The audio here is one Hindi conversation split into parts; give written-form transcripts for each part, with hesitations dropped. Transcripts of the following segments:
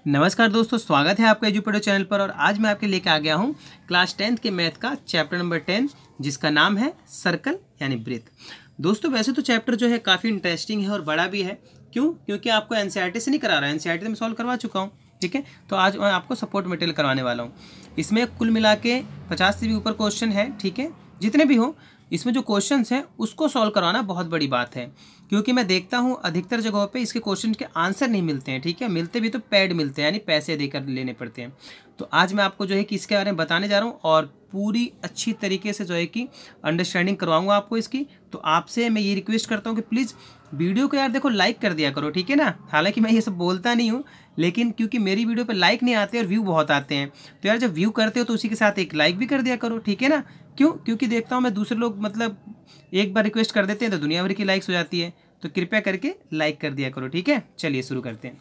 नमस्कार दोस्तों, स्वागत है आपका एजुपेडो चैनल पर। और आज मैं आपके लेके आ गया हूँ क्लास 10th के मैथ का चैप्टर नंबर 10, जिसका नाम है सर्कल यानी वृत्त। दोस्तों वैसे तो चैप्टर जो है काफ़ी इंटरेस्टिंग है और बड़ा भी है। क्यों? क्योंकि आपको एनसीईआरटी से नहीं करा रहा है, एनसीईआरटी तो मैं सॉल्व करवा चुका हूँ। ठीक है, तो आज मैं आपको सपोर्ट मटेरियल करवाने वाला हूँ। इसमें कुल मिला के 50 से भी ऊपर क्वेश्चन है। ठीक है, जितने भी हो इसमें जो क्वेश्चंस हैं उसको सॉल्व करवाना बहुत बड़ी बात है, क्योंकि मैं देखता हूँ अधिकतर जगहों पे इसके क्वेश्चन के आंसर नहीं मिलते हैं। ठीक है, मिलते भी तो पेड मिलते हैं, यानी पैसे देकर लेने पड़ते हैं। तो आज मैं आपको जो है कि इसके बारे में बताने जा रहा हूँ और पूरी अच्छी तरीके से जो है कि अंडरस्टैंडिंग करवाऊंगा आपको इसकी। तो आपसे मैं ये रिक्वेस्ट करता हूँ कि प्लीज़ वीडियो को यार देखो लाइक कर दिया करो। ठीक है ना, हालांकि मैं ये सब बोलता नहीं हूँ, लेकिन क्योंकि मेरी वीडियो पे लाइक नहीं आते और व्यू बहुत आते हैं, तो यार जब व्यू करते हो तो उसी के साथ एक लाइक भी कर दिया करो। ठीक है ना, क्यों? क्योंकि देखता हूँ मैं दूसरे लोग मतलब एक बार रिक्वेस्ट कर देते हैं तो दुनिया भर की लाइक्स हो जाती है, तो कृपया करके लाइक कर दिया करो। ठीक है, चलिए शुरू करते हैं।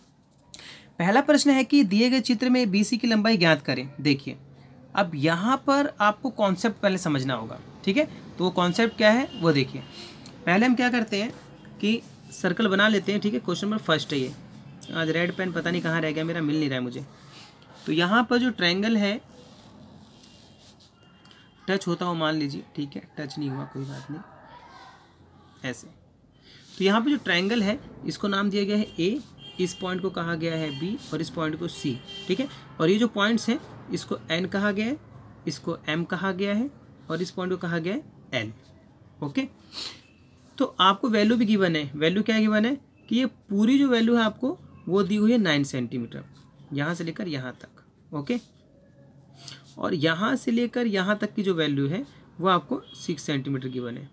पहला प्रश्न है कि दिए गए चित्र में BC की लंबाई ज्ञात करें। देखिए, अब यहाँ पर आपको कॉन्सेप्ट पहले समझना होगा। ठीक है, तो वो कॉन्सेप्ट क्या है वो देखिए। पहले हम क्या करते हैं कि सर्कल बना लेते हैं। ठीक है, क्वेश्चन नंबर फर्स्ट है ये। आज रेड पेन पता नहीं कहाँ रह गया मेरा, मिल नहीं रहा है मुझे। तो यहाँ पर जो ट्रायंगल है टच होता हुआ मान लीजिए। ठीक है, टच नहीं हुआ, कोई बात नहीं, ऐसे। तो यहाँ पे जो ट्रायंगल है इसको नाम दिया गया है A, इस पॉइंट को कहा गया है B और इस पॉइंट को C। ठीक है, और ये जो पॉइंट्स हैं इसको N कहा गया है, इसको M कहा गया है और इस पॉइंट को कहा गया है L। ओके, तो आपको वैल्यू भी गिवन है। वैल्यू क्या गिवन है कि ये पूरी जो वैल्यू है आपको वो दी हुई है 9 सेंटीमीटर, यहाँ से लेकर यहाँ तक। ओके, और यहाँ से लेकर यहाँ तक की जो वैल्यू है वो आपको 6 सेंटीमीटर गिवन है।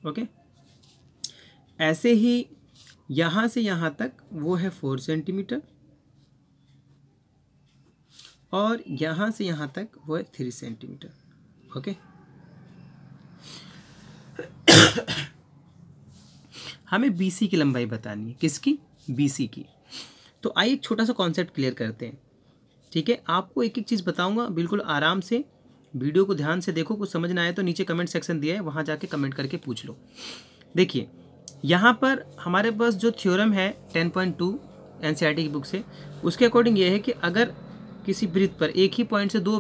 ओके, ऐसे ही यहाँ से यहाँ तक वो है 4 सेंटीमीटर और यहाँ से यहाँ तक वो है 3 सेंटीमीटर। ओके, हमें BC की लंबाई बतानी है। किसकी? BC की। तो आइए एक छोटा सा कॉन्सेप्ट क्लियर करते हैं। ठीक है, आपको एक एक चीज़ बताऊंगा, बिल्कुल आराम से वीडियो को ध्यान से देखो। कुछ समझ ना आए तो नीचे कमेंट सेक्शन दिया है, वहाँ जाके कमेंट करके पूछ लो। देखिए, यहाँ पर हमारे पास जो थ्योरम है 10.2 एनसीईआरटी की बुक से, उसके अकॉर्डिंग ये है कि अगर किसी वृत्त पर एक ही पॉइंट से दो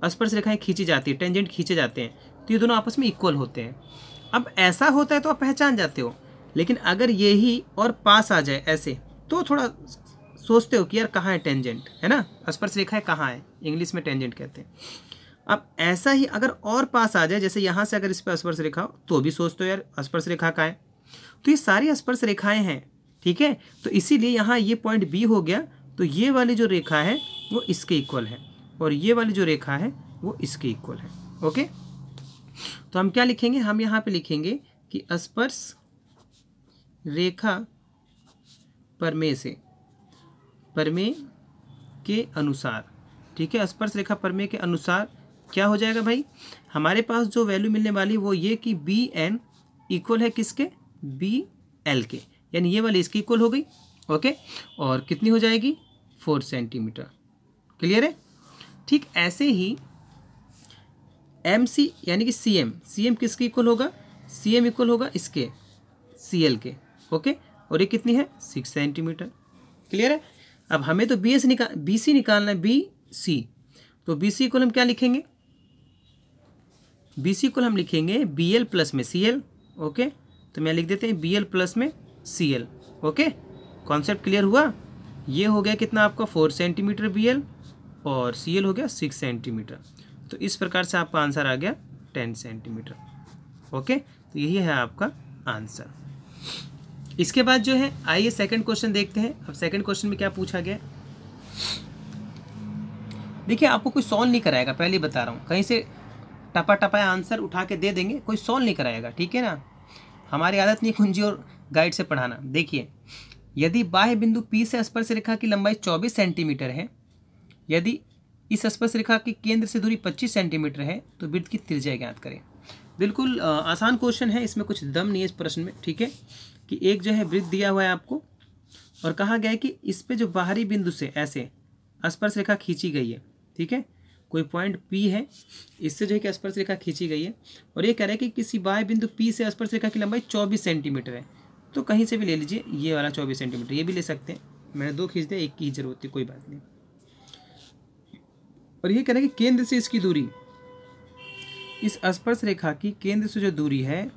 स्पर्श रेखाएं खींची जाती है, टेंजेंट खींचे जाते हैं, तो ये दोनों आपस में इक्वल होते हैं। अब ऐसा होता है तो आप पहचान जाते हो, लेकिन अगर ये ही और पास आ जाए ऐसे, तो थोड़ा सोचते हो कि यार कहाँ है टेंजेंट, है ना, स्पर्श रेखाएं कहाँ है, इंग्लिश में टेंजेंट कहते हैं। अब ऐसा ही अगर और पास आ जाए, जैसे यहाँ से अगर इस पर स्पर्श रेखा हो, तो भी सोचते हो यार स्पर्श रेखा कहाँ है। तो ये सारी स्पर्श रेखाएं हैं। ठीक है, तो इसीलिए यहाँ ये पॉइंट B हो गया, तो ये वाली जो रेखा है वो इसके इक्वल है और ये वाली जो रेखा है वो इसके इक्वल है। ओके, तो हम क्या लिखेंगे? हम यहाँ पे लिखेंगे कि स्पर्श रेखा प्रमेय से, प्रमेय के अनुसार। ठीक है, स्पर्श रेखा प्रमेय के अनुसार क्या हो जाएगा भाई? हमारे पास जो वैल्यू मिलने वाली वो ये कि BN इक्वल है किसके? BL के, यानी ये वाली इसकी इक्वल हो गई। ओके, और कितनी हो जाएगी? 4 सेंटीमीटर। क्लियर है? ठीक ऐसे ही MC यानी कि CM किसके इक्वल होगा? CM इक्वल होगा इसके, CL के। ओके, और ये कितनी है? 6 सेंटीमीटर। क्लियर है? अब हमें तो BC निकालना है, BC। तो BC इक्वल हम क्या लिखेंगे? BC इक्वल हम लिखेंगे BL प्लस में CL। ओके, तो मैं लिख देते हैं BL प्लस में CL। ओके, कॉन्सेप्ट क्लियर हुआ? ये हो गया कितना आपका 4 सेंटीमीटर BL और CL हो गया 6 सेंटीमीटर। तो इस प्रकार से आपका आंसर आ गया 10 सेंटीमीटर। ओके, तो यही है आपका आंसर। इसके बाद जो है आइए सेकंड क्वेश्चन देखते हैं। अब सेकंड क्वेश्चन में क्या पूछा गया? देखिए, आपको कोई सॉल्व नहीं कराएगा, पहले बता रहा हूँ। कहीं से टपा टपा आंसर उठा के दे देंगे, कोई सॉल्व नहीं कराएगा। ठीक है ना, हमारी आदत नहीं कुंजी और गाइड से पढ़ाना। देखिए, यदि बाह्य बिंदु P से स्पर्श रेखा की लंबाई 24 सेंटीमीटर है, यदि इस स्पर्श रेखा के केंद्र से दूरी 25 सेंटीमीटर है, तो वृत्त की त्रिज्या ज्ञात करें। बिल्कुल आसान क्वेश्चन है, इसमें कुछ दम नहीं है इस प्रश्न में। ठीक है, कि एक जो है वृत्त दिया हुआ है आपको और कहा गया है कि इस पे जो बाहरी बिंदु से ऐसे स्पर्श रेखा खींची गई है। ठीक है, कोई पॉइंट P है, इससे जो है कि स्पर्श रेखा खींची गई है और ये कह रहा है कि किसी बाह्य बिंदु P से स्पर्श रेखा की लंबाई 24 सेंटीमीटर है। तो कहीं से भी ले लीजिए, ये वाला 24 सेंटीमीटर, ये भी ले सकते हैं, मैंने 2 खींच दिया, 1 की जरूरत थी, कोई बात नहीं। और ये कह रहे हैं कि केंद्र से इसकी दूरी, इस स्पर्श रेखा की केंद्र से जो दूरी है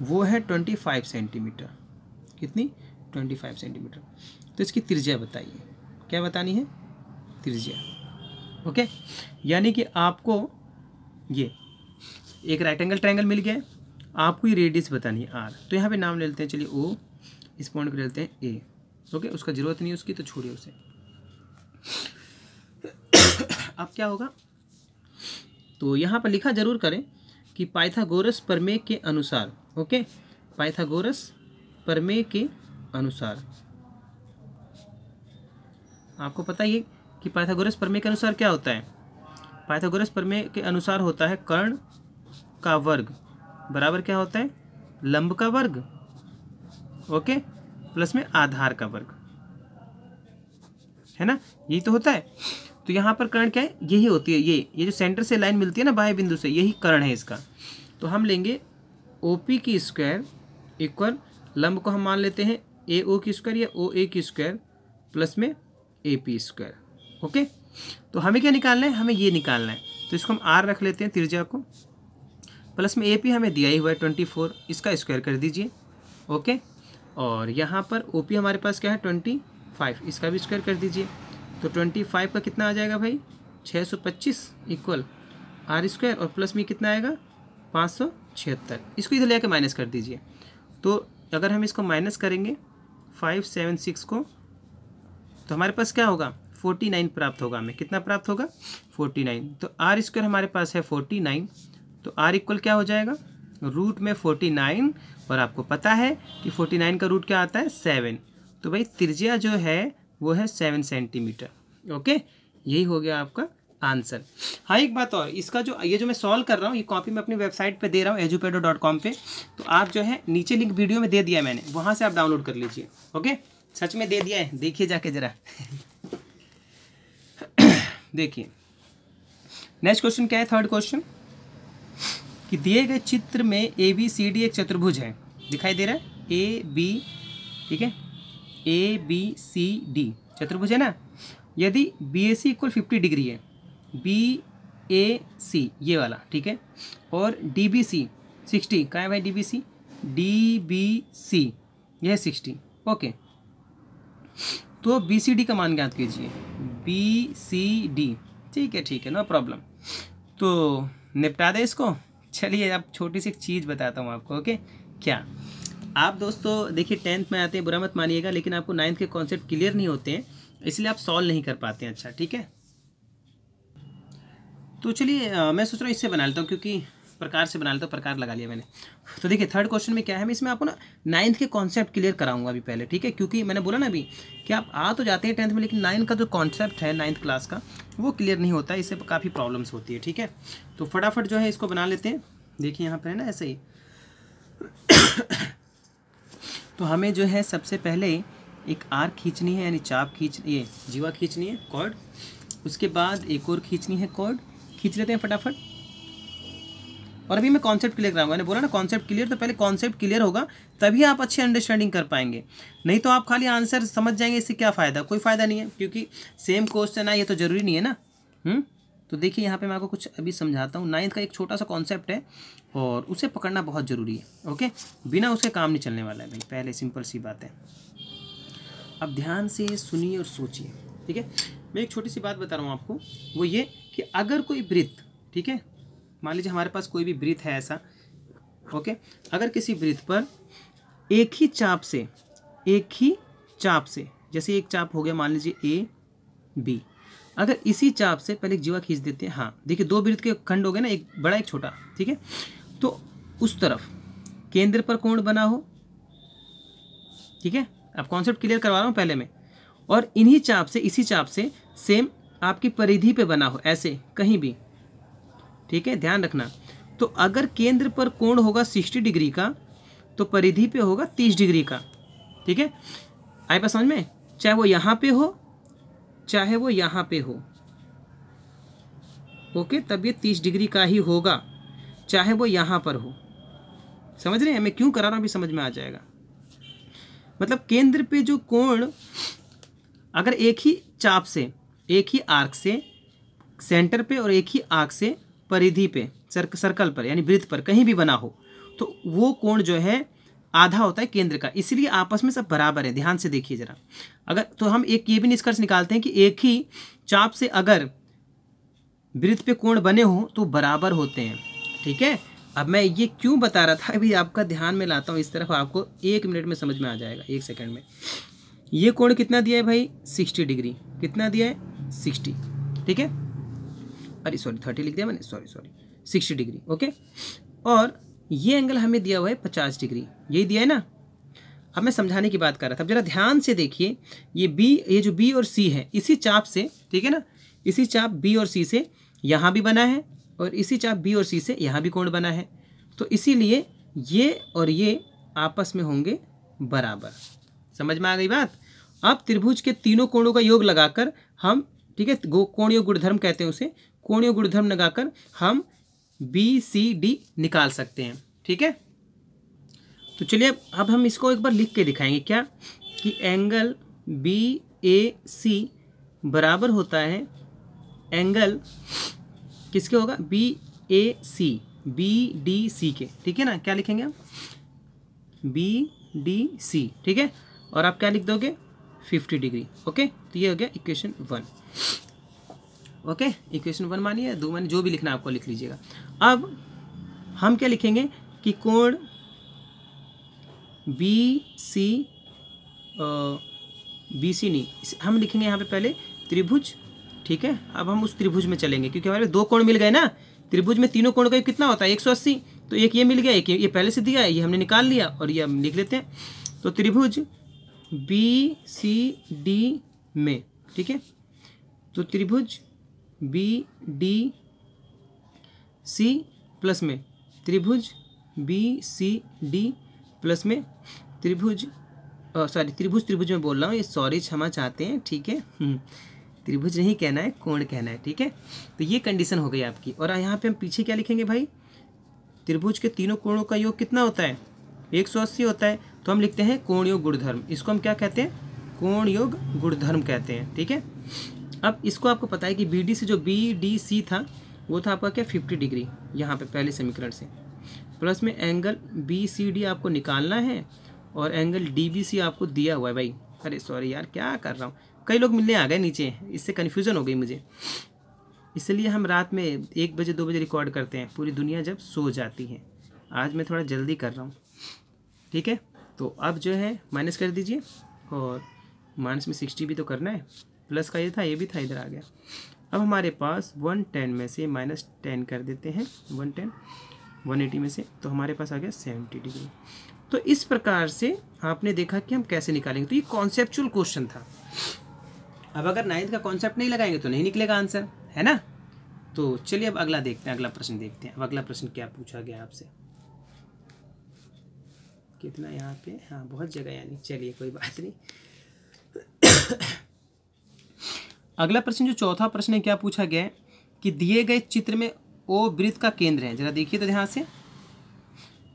वो है 25 सेंटीमीटर। कितनी? 25 सेंटीमीटर। तो इसकी त्रिज्या बताइए, क्या बतानी है? त्रिज्या। ओके, यानी कि आपको ये एक राइट एंगल ट्रायंगल मिल गया है, आपको ये रेडियस बतानी है आर। तो यहाँ पे नाम ले लेते हैं, चलिए ओ, इस पॉइंट को ले लेते हैं ए। ओके, उसका जरूरत नहीं है उसकी, तो छोड़िए उसे। अब क्या होगा, तो यहाँ पर लिखा जरूर करें कि पाइथागोरस प्रमेय के अनुसार, ओके, पाइथागोरस प्रमेय के अनुसार, आपको पता ही है कि पाइथागोरस प्रमेय के अनुसार क्या होता है। पाइथागोरस प्रमेय के अनुसार होता है कर्ण का वर्ग बराबर क्या होता है? लंब का वर्ग, ओके, प्लस में आधार का वर्ग, है ना, यही तो होता है। तो यहाँ पर कर्ण क्या है? यही होती है, ये जो सेंटर से लाइन मिलती है ना बाह्य बिंदु से, यही कर्ण है इसका। तो हम लेंगे OP की स्क्वायर इक्वल लंब को हम मान लेते हैं AO की स्क्वायर या OA की स्क्वायर प्लस में AP स्क्वायर। ओके, तो हमें क्या निकालना है? हमें ये निकालना है। तो इसको हम R रख लेते हैं त्रिज्या को, प्लस में AP हमें दिया ही हुआ है 24, इसका स्क्वायर कर दीजिए। ओके, और यहाँ पर OP हमारे पास क्या है? 25, इसका भी स्क्वायर कर दीजिए। तो 25 का कितना आ जाएगा भाई? 625 इक्वल R स्क्वायर, और प्लस में कितना आएगा? 576। इसको इधर ले आकर माइनस कर दीजिए। तो अगर हम इसको माइनस करेंगे 576 को, तो हमारे पास क्या होगा? 49 प्राप्त होगा। हमें कितना प्राप्त होगा? 49। तो R स्क्वायर हमारे पास है 49, तो R इक्वल क्या हो जाएगा? रूट में 49, और आपको पता है कि 49 का रूट क्या आता है? 7। तो भाई त्रिज्या जो है वो है 7 सेंटीमीटर। ओके, यही हो गया आपका आंसर। हाँ, एक बात और, इसका जो ये जो मैं सॉल्व कर रहा हूँ, ये कॉपी मैं अपनी वेबसाइट पे दे रहा हूँ edupedo.com पे, तो आप जो है नीचे लिंक वीडियो में दे दिया है मैंने, वहाँ से आप डाउनलोड कर लीजिए। ओके, सच में दे दिया है, देखिए जाके जरा। देखिए नेक्स्ट क्वेश्चन क्या है, थर्ड क्वेश्चन, कि दिए गए चित्र में ABCD एक चतुर्भुज है, दिखाई दे रहा है AB, ठीक है, ABCD चतुर्भुज है ना। यदि BAC इक्वल 50 डिग्री है, BAC ये वाला, ठीक है, और DBC 60, कहाँ है भाई DBC? DBC यह है 60। ओके, तो BCD का मान ज्ञात कीजिए, BCD, ठीक है, नो प्रॉब्लम। तो निपटा दे इसको। चलिए अब छोटी सी एक चीज़ बताता हूँ आपको। ओके, क्या आप दोस्तों देखिए 10th में आते हैं, बुरा मत मानिएगा, लेकिन आपको 9th के कॉन्सेप्ट क्लियर नहीं होते हैं, इसलिए आप सॉल्व नहीं कर पाते हैं। अच्छा, ठीक है, तो चलिए मैं सोच रहा हूँ इससे बना लेता हूँ, क्योंकि प्रकार से बना लेता हूँ, प्रकार लगा लिया मैंने। तो देखिए थर्ड क्वेश्चन में क्या है, मैं इसमें आपको ना 9th के कॉन्सेप्ट क्लियर कराऊंगा अभी पहले, ठीक है, क्योंकि मैंने बोला ना अभी कि आप आ तो जाते हैं 10th में, लेकिन 9th का जो कॉन्सेप्ट है 9th क्लास का वो क्लियर नहीं होता है, इससे काफ़ी प्रॉब्लम्स होती है। ठीक है, तो फटाफट जो है इसको बना लेते हैं। देखिए यहाँ पर है ना ऐसे ही। तो हमें जो है सबसे पहले एक आर्क खींचनी है, यानी चाप ये जीवा खींचनी है, कॉर्ड। उसके बाद एक और खींचनी है कॉर्ड, खींच लेते हैं फटाफट। और अभी मैं कॉन्सेप्ट क्लियर कराऊंगा, मैंने बोला ना कॉन्सेप्ट क्लियर, तो पहले कॉन्सेप्ट क्लियर होगा तभी आप अच्छी अंडरस्टैंडिंग कर पाएंगे, नहीं तो आप खाली आंसर समझ जाएंगे, इससे क्या फ़ायदा? कोई फ़ायदा नहीं है, क्योंकि सेम क्वेश्चन है, ये तो ज़रूरी नहीं है ना। तो देखिए यहाँ पे मैं आपको कुछ अभी समझाता हूँ। 9th का एक छोटा सा कॉन्सेप्ट है और उसे पकड़ना बहुत ज़रूरी है। ओके, बिना उसके काम नहीं चलने वाला है भाई, पहले सिंपल सी बात है। अब ध्यान से सुनिए और सोचिए, ठीक है। मैं एक छोटी सी बात बता रहा हूँ आपको, वो ये कि अगर कोई वृत्त, ठीक है, मान लीजिए हमारे पास कोई भी वृत्त है ऐसा, ओके, अगर किसी वृत्त पर एक ही चाप से, जैसे एक चाप हो गया मान लीजिए AB, अगर इसी चाप से पहले एक जीवा खींच देते हैं, हाँ देखिए दो वृत्त के खंड हो गए ना, एक बड़ा एक छोटा, ठीक है, तो उस तरफ केंद्र पर कोण बना हो, ठीक है, अब कॉन्सेप्ट क्लियर करवा रहा हूँ पहले मैं, और इन्हीं चाप से, इसी चाप से सेम आपकी परिधि पे बना हो, ऐसे कहीं भी, ठीक है, ध्यान रखना। तो अगर केंद्र पर कोण होगा 60 डिग्री का, तो परिधि पे होगा 30 डिग्री का, ठीक है, आए पास समझ में, चाहे वो यहाँ पे हो चाहे वो यहाँ पे हो, ओके, तब ये 30 डिग्री का ही होगा, चाहे वो यहाँ पर हो। समझ रहे हैं मैं क्यों करा रहा हूँ, अभी समझ में आ जाएगा। मतलब केंद्र पे जो कोण अगर एक ही चाप से, एक ही आर्क से सेंटर पे और एक ही आर्क से परिधि पे, सर्कल पर यानी वृत्त पर कहीं भी बना हो, तो वो कोण जो है आधा होता है केंद्र का, इसलिए आपस में सब बराबर है। ध्यान से देखिए जरा। अगर तो हम एक ये भी निष्कर्ष निकालते हैं कि एक ही चाप से अगर वृत्त पे कोण बने हो तो बराबर होते हैं। ठीक है, अब मैं ये क्यों बता रहा था अभी आपका ध्यान में लाता हूँ इस तरफ, आपको 1 मिनट में समझ में आ जाएगा, 1 सेकंड में। ये कोण कितना दिया है भाई? 60 डिग्री। कितना दिया है? 60। ठीक है, अरे सॉरी 30 लिख दिया मैंने, सॉरी 60 डिग्री। ओके, और ये एंगल हमें दिया हुआ है 50 डिग्री, यही दिया है ना। अब मैं समझाने की बात कर रहा था, अब जरा ध्यान से देखिए। ये जो बी और सी है, इसी चाप से, ठीक है ना, इसी चाप बी और सी से यहाँ भी बना है और इसी चाप बी और सी से यहाँ भी कोण बना है, तो इसीलिए ये और ये आपस में होंगे बराबर। समझ में आ गई बात? अब त्रिभुज के तीनों कोणों का योग लगाकर हम, ठीक है, कोणीय गुणधर्म कहते हैं उसे, कोणीय गुणधर्म लगाकर हम बी सी डी निकाल सकते हैं। ठीक है, तो चलिए अब हम इसको एक बार लिख के दिखाएंगे। क्या कि एंगल बी ए सी बराबर होता है एंगल किसके होगा? B A C, B D C के। ठीक है ना, क्या लिखेंगे आप? B D C. ठीक है, और आप क्या लिख दोगे? 50 डिग्री। ओके, तो ये हो गया इक्वेशन 1। ओके, इक्वेशन 1 मानिए, 2 मानिए, जो भी लिखना आपको लिख लीजिएगा। अब हम क्या लिखेंगे कि कोण बी सी नहीं, हम लिखेंगे यहाँ पे पहले त्रिभुज। ठीक है, अब हम उस त्रिभुज में चलेंगे क्योंकि हमारे 2 कोण मिल गए ना। त्रिभुज में तीनों कोण का कितना होता है? 180। तो एक ये मिल गया, एक ये पहले से दिया है, ये हमने निकाल लिया और ये हम लिख लेते हैं। तो त्रिभुज बी सी डी में, ठीक है, तो त्रिभुज बी डी सी प्लस में त्रिभुज बी सी डी प्लस में त्रिभुज त्रिभुज में बोल रहा हूँ, ये सॉरी क्षमा चाहते हैं। ठीक है, त्रिभुज नहीं कहना है, कोण कहना है। ठीक है, तो ये कंडीशन हो गई आपकी। और यहाँ पे हम पीछे क्या लिखेंगे भाई? त्रिभुज के तीनों कोणों का योग कितना होता है? 180 होता है। तो हम लिखते हैं कोण योग गुणधर्म। इसको हम क्या कहते हैं? कोण योग गुणधर्म कहते हैं। ठीक है, अब इसको आपको पता है कि बी डी से जो बी डी सी था वो था आपका क्या? 50 डिग्री, यहाँ पे पहले समीकरण से, प्लस में एंगल बी सी डी आपको निकालना है और एंगल डी बी सी आपको दिया हुआ है भाई। अरे सॉरी यार, क्या कर रहा हूँ, कई लोग मिलने आ गए नीचे, इससे कन्फ्यूज़न हो गई मुझे। इसलिए हम रात में 1 बजे 2 बजे रिकॉर्ड करते हैं, पूरी दुनिया जब सो जाती है। आज मैं थोड़ा जल्दी कर रहा हूँ। ठीक है, तो अब जो है माइनस कर दीजिए, और माइनस में 60 भी तो करना है, प्लस का ये था, ये भी था, इधर आ गया। अब हमारे पास 110 में से -10 कर देते हैं, 180 में से, तो हमारे पास आ गया 70 डिग्री। तो इस प्रकार से आपने देखा कि हम कैसे निकालेंगे। तो ये कॉन्सेप्चुअल क्वेश्चन था। अब अगर 9th का कॉन्सेप्ट नहीं लगाएंगे तो नहीं निकलेगा आंसर, है ना। तो चलिए अब अगला देखते हैं, अगला प्रश्न देखते हैं। अब अगला प्रश्न क्या पूछा गया आपसे? कितना यहाँ पे? हाँ, बहुत जगह यानी, चलिए कोई बात नहीं। अगला प्रश्न जो चौथा प्रश्न है, क्या पूछा गया है कि दिए गए चित्र में ओ वृत्त का केंद्र है। जरा देखिए तो ध्यान से,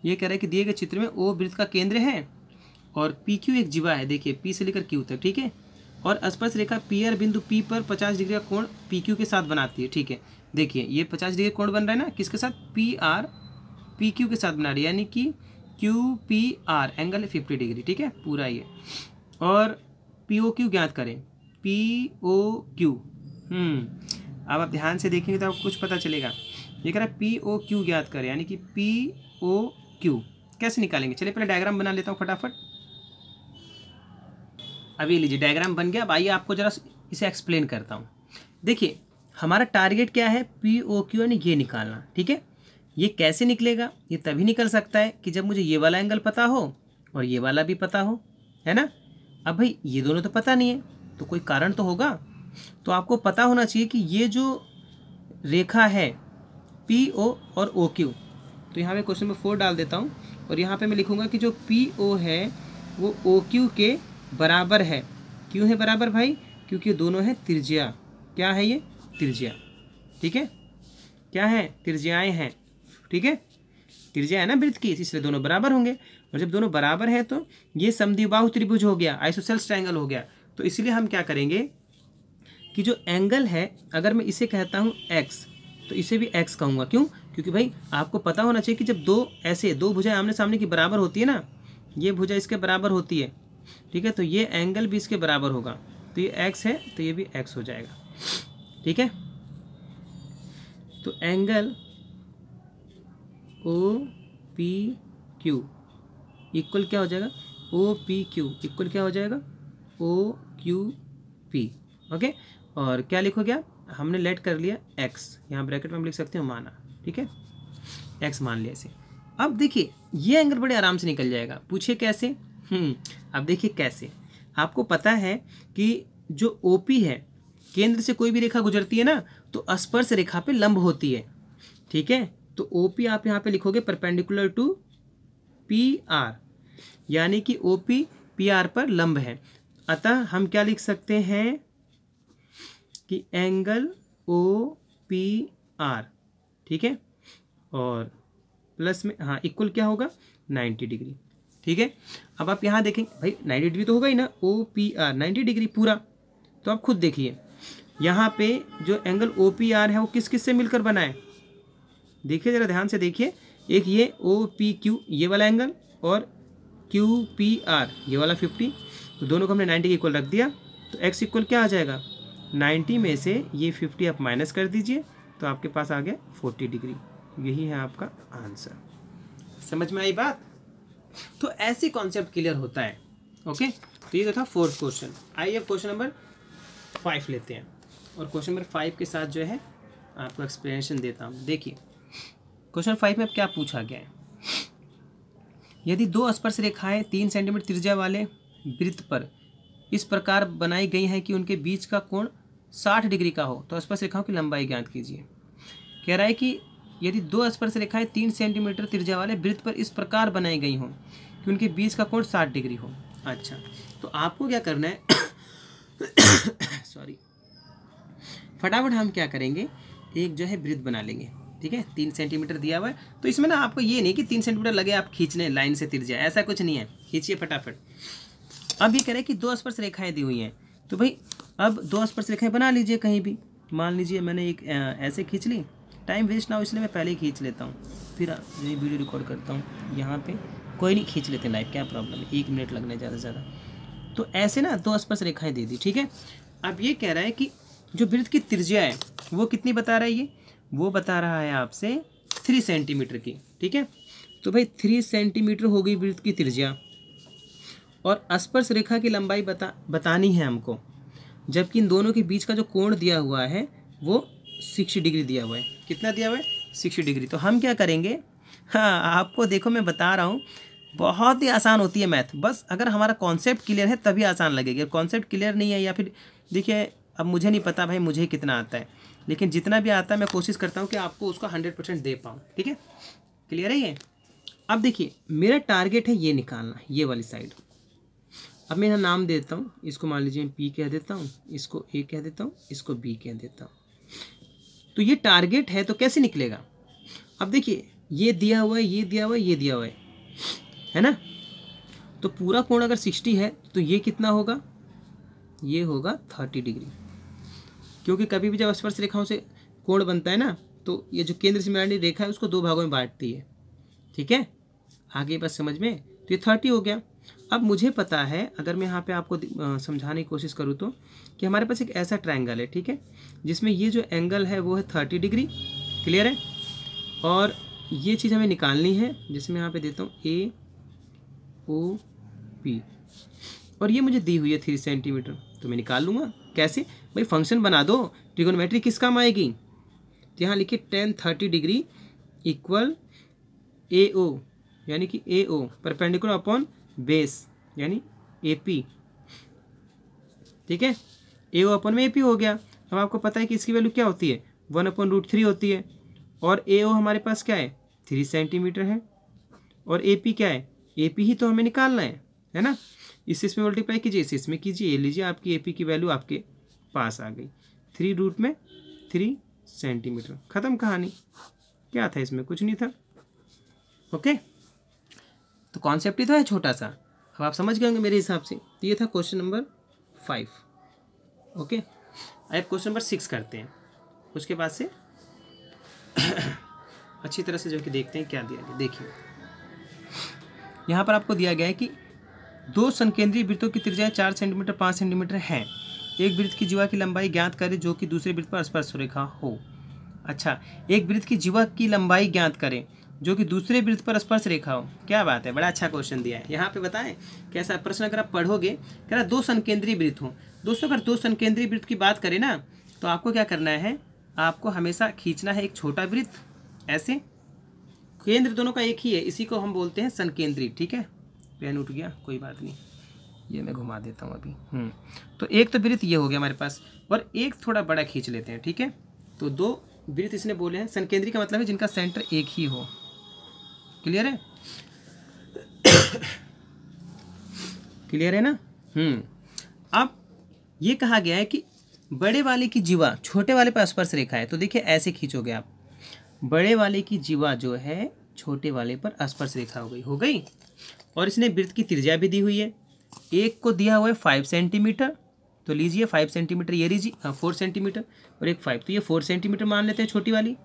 ये कह रहा है कि दिए गए चित्र में ओ वृत्त का केंद्र है और पी क्यू एक जीवा है। देखिए पी से लेकर क्यू तक, ठीक है, और स्पर्श रेखा पी आर बिंदु पी पर 50 डिग्री का कोण पी क्यू के साथ बनाती है। ठीक है, देखिए ये 50 डिग्री कोण बन रहा है ना, किसके साथ? पी आर पी क्यू के साथ बना रही है, यानी कि Q P R angle 50 degree. ठीक है, पूरा ये, और पी ओ क्यू ज्ञात करें, पी ओ क्यू। अब आप ध्यान से देखेंगे तो आपको कुछ पता चलेगा। ये कह रहा है पी ओ क्यू ज्ञात करें, यानी कि पी ओ क्यू कैसे निकालेंगे? चलिए पहले डायग्राम बना लेता हूँ फटाफट। अभी लीजिए डायग्राम बन गया। अब आइए आपको जरा इसे एक्सप्लेन करता हूँ। देखिए हमारा टारगेट क्या है? पी ओ क्यू यानी ये निकालना। ठीक है, ये कैसे निकलेगा? ये तभी निकल सकता है कि जब मुझे ये वाला एंगल पता हो और ये वाला भी पता हो, है ना। अब भाई ये दोनों तो पता नहीं है, तो कोई कारण तो होगा। तो आपको पता होना चाहिए कि ये जो रेखा है पी ओ और ओ क्यू, तो यहाँ पे क्वेश्चन में 4 डाल देता हूँ और यहाँ पे मैं लिखूँगा कि जो पी ओ है वो ओ क्यू के बराबर है। क्यों है बराबर भाई? क्योंकि दोनों हैं त्रिज्या। क्या है ये? त्रिज्या। ठीक है, क्या है? त्रिज्याएँ हैं। ठीक है, त्रिज्या है ना वृत्त की, इसलिए दोनों बराबर होंगे। और जब दोनों बराबर हैं तो ये समद्विबाहु त्रिभुज हो गया, आइसोसेल्स ट्रायंगल हो गया। तो इसलिए हम क्या करेंगे कि जो एंगल है, अगर मैं इसे कहता हूँ x, तो इसे भी x कहूँगा। क्यों? क्योंकि भाई आपको पता होना चाहिए कि जब दो भुजाएं आमने सामने की बराबर होती है ना, ये भुजा इसके बराबर होती है, ठीक है, तो ये एंगल भी इसके बराबर होगा। तो ये x है तो ये भी x हो जाएगा, ठीक है। तो एंगल OPQ इक्वल क्या हो जाएगा? OPQ इक्वल क्या हो जाएगा? OQP। ओके, और क्या लिखोगे आप? हमने लेट कर लिया x, यहाँ ब्रैकेट में हम लिख सकते हो माना, ठीक है, x मान लिया इसे। अब देखिए ये एंगल बड़े आराम से निकल जाएगा। पूछे कैसे? अब देखिए कैसे। आपको पता है कि जो OP है, केंद्र से कोई भी रेखा गुजरती है ना, तो स्पर्श रेखा पे लंब होती है, ठीक है। तो OP आप यहाँ पे लिखोगे परपेंडिकुलर टू PR, यानी कि OP PR पर लंब है। अतः हम क्या लिख सकते हैं कि एंगल OPR, ठीक है, और प्लस में हाँ इक्वल क्या होगा? 90 डिग्री, ठीक है। अब आप यहाँ देखें भाई 90 डिग्री तो होगा ही ना, OPR 90 डिग्री पूरा। तो आप खुद देखिए यहाँ पे जो एंगल OPR है वो किस किस से मिलकर बना है? देखिए ज़रा ध्यान से देखिए, एक ये OPQ ये वाला एंगल और QPR ये वाला 50, तो दोनों को हमने 90 के इक्वल रख दिया। तो x इक्वल क्या आ जाएगा? 90 में से ये 50 आप माइनस कर दीजिए, तो आपके पास आ गया 40 डिग्री। यही है आपका आंसर। समझ में आई बात? तो ऐसे कॉन्सेप्ट क्लियर होता है। ओके, तो ये था फोर्थ क्वेश्चन। आइए अब क्वेश्चन नंबर 5 लेते हैं, और क्वेश्चन नंबर 5 के साथ जो है आपको एक्सप्लेनेशन देता हूँ। देखिए क्वेश्चन 5 में अब क्या पूछा गया है। यदि दो स्पर्श रेखाएं 3 सेंटीमीटर त्रिज्या वाले वृत्त पर इस प्रकार बनाई गई हैं कि उनके बीच का कोण 60 डिग्री का हो, तो स्पर्श रेखाओं की लंबाई ज्ञात कीजिए। कह रहा है कि यदि दो स्पर्श रेखाएं 3 सेंटीमीटर त्रिज्या वाले वृत्त पर इस प्रकार बनाई गई हों कि उनके बीच का कोण 60 डिग्री हो। अच्छा, तो आपको क्या करना है सॉरी, फटाफट हम क्या करेंगे, एक जो है वृत्त बना लेंगे, ठीक है। 3 सेंटीमीटर दिया हुआ है, तो इसमें ना आपको ये नहीं कि 3 सेंटीमीटर लगे आप खींचने लाइन से त्रिज्या, ऐसा कुछ नहीं है, खींचिए फटाफट। अब ये कह रहे हैं कि दो स्पर्श रेखाएं दी हुई हैं, तो भाई अब दो स्पर्श रेखाएं बना लीजिए कहीं भी। मान लीजिए मैंने एक ऐसे खींच ली, टाइम वेस्ट ना हो इसलिए मैं पहले ही खींच लेता हूँ, फिर ये वीडियो रिकॉर्ड करता हूँ यहाँ पे। कोई नहीं, खींच लेते लाइव, क्या प्रॉब्लम है, 1 मिनट लगने ज़्यादा से ज़्यादा। तो ऐसे ना दो स्पर्श रेखाएं दे दी, ठीक है। अब ये कह रहा है कि जो वृत्त की त्रिज्या है वो कितनी बता रहा है, ये वो बता रहा है आपसे 3 सेंटीमीटर की, ठीक है। तो भाई 3 सेंटीमीटर हो गई वृत्त की त्रिज्या, और स्पर्श रेखा की लंबाई बतानी है हमको, जबकि इन दोनों के बीच का जो कोण दिया हुआ है वो 60 डिग्री दिया हुआ है। कितना दिया हुआ है? 60 डिग्री। तो हम क्या करेंगे, हाँ आपको देखो मैं बता रहा हूँ, बहुत ही आसान होती है मैथ, बस अगर हमारा कॉन्सेप्ट क्लियर है तभी आसान लगेगी। कॉन्सेप्ट क्लियर नहीं है, या फिर देखिए अब मुझे नहीं पता भाई मुझे कितना आता है, लेकिन जितना भी आता है मैं कोशिश करता हूँ कि आपको उसका 100% दे पाऊँ, ठीक है। क्लियर है ये? अब देखिए मेरा टारगेट है ये निकालना, ये वाली साइड। अब मैं यहाँ नाम देता हूँ, इसको मान लीजिए P कह देता हूँ, इसको A कह देता हूँ, इसको B कह देता हूँ। तो ये टारगेट है, तो कैसे निकलेगा? अब देखिए ये दिया हुआ है, ये दिया हुआ है, ये दिया हुआ है ना। तो पूरा कोण अगर 60 है तो ये कितना होगा? ये होगा 30 डिग्री, क्योंकि कभी भी जब स्पर्श रेखाओं से कोण बनता है ना, तो ये जो केंद्र से मिलानी रेखा है उसको 2 भागों में बांटती है, ठीक है। आगे बस समझ में, तो ये 30 हो गया। अब मुझे पता है, अगर मैं यहाँ पे आपको समझाने की कोशिश करूँ तो, कि हमारे पास एक ऐसा ट्रायंगल है, ठीक है, जिसमें ये जो एंगल है वो है 30 डिग्री। क्लियर है? और ये चीज़ हमें निकालनी है, जिसमें यहाँ पे देता हूँ AOP, और ये मुझे दी हुई है 3 सेंटीमीटर, तो मैं निकाल लूँगा। कैसे भाई? फंक्शन बना दो, ट्रिगोनोमेट्री किस काम आएगी। तो यहाँ लिखिए tan 30 डिग्री इक्वल AO, यानी कि AO परपेंडिकुलर अपॉन बेस, यानी AP, ठीक है। AO अपन में AP हो गया। अब आपको पता है कि इसकी वैल्यू क्या होती है, 1/√3 होती है, और AO हमारे पास क्या है, 3 सेंटीमीटर है, और AP क्या है, AP ही तो हमें निकालना है ना। इसमें मल्टीप्लाई कीजिए, इसमें कीजिए, ये लीजिए आपकी AP की वैल्यू आपके पास आ गई, 3√3 सेंटीमीटर। ख़त्म कहानी। क्या था इसमें? कुछ नहीं था। ओके, तो कॉन्सेप्ट ही तो है छोटा सा, अब आप समझ गए होंगे मेरे हिसाब से। तो ये था क्वेश्चन नंबर 5। ओके, अब क्वेश्चन नंबर 6 करते हैं, उसके बाद से अच्छी तरह से जो कि देखते हैं क्या दिया गया। देखिए यहाँ पर आपको दिया गया है कि दो संकेंद्रीय वृत्तों की त्रिज्या 4 सेंटीमीटर 5 सेंटीमीटर है। एक वृत्त की जीवा की लंबाई ज्ञात करें जो कि दूसरे वृत्त पर स्पर्श रेखा हो। अच्छा, एक वृत्त की जीवा की लंबाई ज्ञात करें जो कि दूसरे वृत्त पर स्पर्श रेखा हो। क्या बात है, बड़ा अच्छा क्वेश्चन दिया है। यहाँ पे बताएं कैसा प्रश्न, अगर आप पढ़ोगे कह रहा 2 संकेंद्रीय वृत्त हो। दोस्तों अगर 2 संकेंद्रीय वृत्त की बात करें ना, तो आपको क्या करना है, आपको हमेशा खींचना है एक छोटा वृत्त, ऐसे केंद्र दोनों का एक ही है, इसी को हम बोलते हैं संकेंद्रीय। ठीक है, पेन उठ गया, कोई बात नहीं, ये मैं घुमा देता हूँ अभी। तो एक तो वृत्त ये हो गया हमारे पास, और एक थोड़ा बड़ा खींच लेते हैं। ठीक है, तो 2 वृत्त इसने बोले हैं। संकेंद्रीय का मतलब है जिनका सेंटर एक ही हो। क्लियर है? क्लियर है ना? अब ये कहा गया है कि बड़े वाले की जीवा छोटे वाले पर स्पर्श रेखा है। तो देखिए ऐसे खींचोगे आप, बड़े वाले की जीवा जो है छोटे वाले पर स्पर्श रेखा हो गई। और इसने वृत्त की त्रिज्या भी दी हुई है। एक को दिया हुआ है 5 सेंटीमीटर, तो लीजिए 5 सेंटीमीटर, ये लीजिए 4 सेंटीमीटर, और एक 5, तो ये 4 सेंटीमीटर मान लेते हैं छोटी वाली।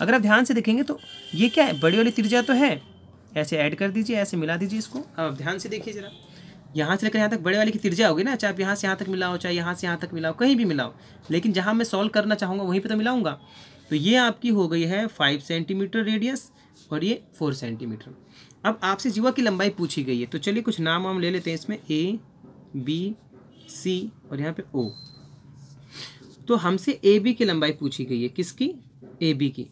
अगर आप ध्यान से देखेंगे तो ये क्या है, बड़ी वाली त्रिज्या तो है, ऐसे ऐड कर दीजिए, ऐसे मिला दीजिए इसको। अब आप ध्यान से देखिए जरा, यहाँ से लेकर यहाँ तक बड़े वाले की त्रिज्या होगी ना, चाहे आप यहाँ से यहाँ तक मिलाओ, चाहे यहाँ से यहाँ तक मिलाओ, कहीं भी मिलाओ, लेकिन जहाँ मैं सॉल्व करना चाहूँगा वहीं पर तो मिलाऊंगा। तो ये आपकी हो गई है 5 सेंटीमीटर रेडियस, और ये 4 सेंटीमीटर। अब आपसे जीवा की लंबाई पूछी गई है, तो चलिए कुछ नाम हम ले लेते हैं इसमें, A, B, C और यहाँ पे O। तो हमसे AB की लंबाई पूछी गई है, किसकी? AB की।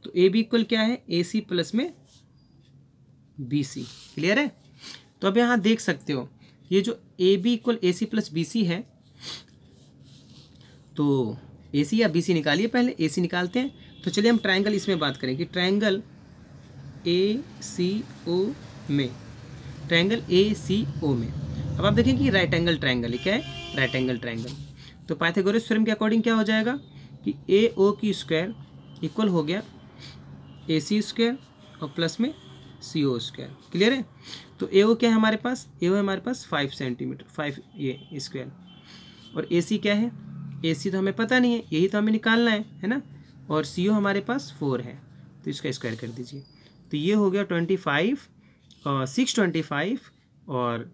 तो AB इक्वल क्या है, AC प्लस में BC। क्लियर है? तो अब यहाँ देख सकते हो ये जो AB equal AC plus BC है, तो AC या BC निकालिए, पहले AC निकालते हैं। तो चलिए हम ट्रायंगल इसमें बात करें कि ट्रायंगल ACO में, ट्रायंगल ACO में अब आप देखें कि राइट एंगल ट्रायंगल है। क्या है? Right angle triangle. तो पाइथागोरस थ्योरम के अकॉर्डिंग क्या हो जाएगा कि AO की स्क्वायर इक्वल हो गया AC स्क्वायर और प्लस में CO स्क्वायर। क्लियर है? तो AO क्या है हमारे पास? AO है हमारे पास 5 सेंटीमीटर, 5 ये स्क्वायर, और AC क्या है? AC तो हमें पता नहीं है, यही तो हमें निकालना है ना। और CO हमारे पास 4 है, तो इसका स्क्वायर कर दीजिए। तो ये हो गया 25 और 625 और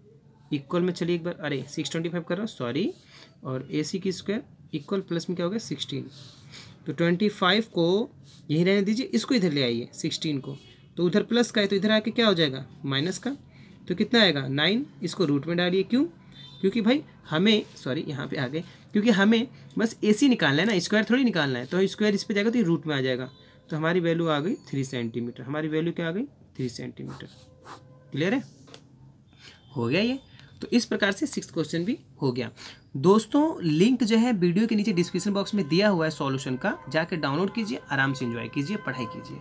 इक्वल में, चलिए एक बार, अरे 625 कर रहा हूँ, सॉरी, और AC की स्क्वायर इक्वल प्लस में क्या हो गया 16। तो 25 को यही रहने दीजिए, इसको इधर ले आइए 16 को, तो उधर प्लस का है तो इधर आके क्या हो जाएगा माइनस का। तो कितना आएगा 9, इसको रूट में डालिए। क्यों? क्योंकि भाई हमें, सॉरी यहाँ पे आ गए, क्योंकि हमें बस AC निकालना है ना, स्क्वायर थोड़ी निकालना है। तो स्क्वायर इस पर जाएगा तो ये रूट में आ जाएगा। तो हमारी वैल्यू आ गई 3 सेंटीमीटर। हमारी वैल्यू क्या आ गई? 3 सेंटीमीटर। क्लियर है? हो गया ये। तो इस प्रकार से 6th क्वेश्चन भी हो गया। दोस्तों लिंक जो है वीडियो के नीचे डिस्क्रिप्शन बॉक्स में दिया हुआ है सॉल्यूशन का, जाकर डाउनलोड कीजिए, आराम से एंजॉय कीजिए, पढ़ाई कीजिए।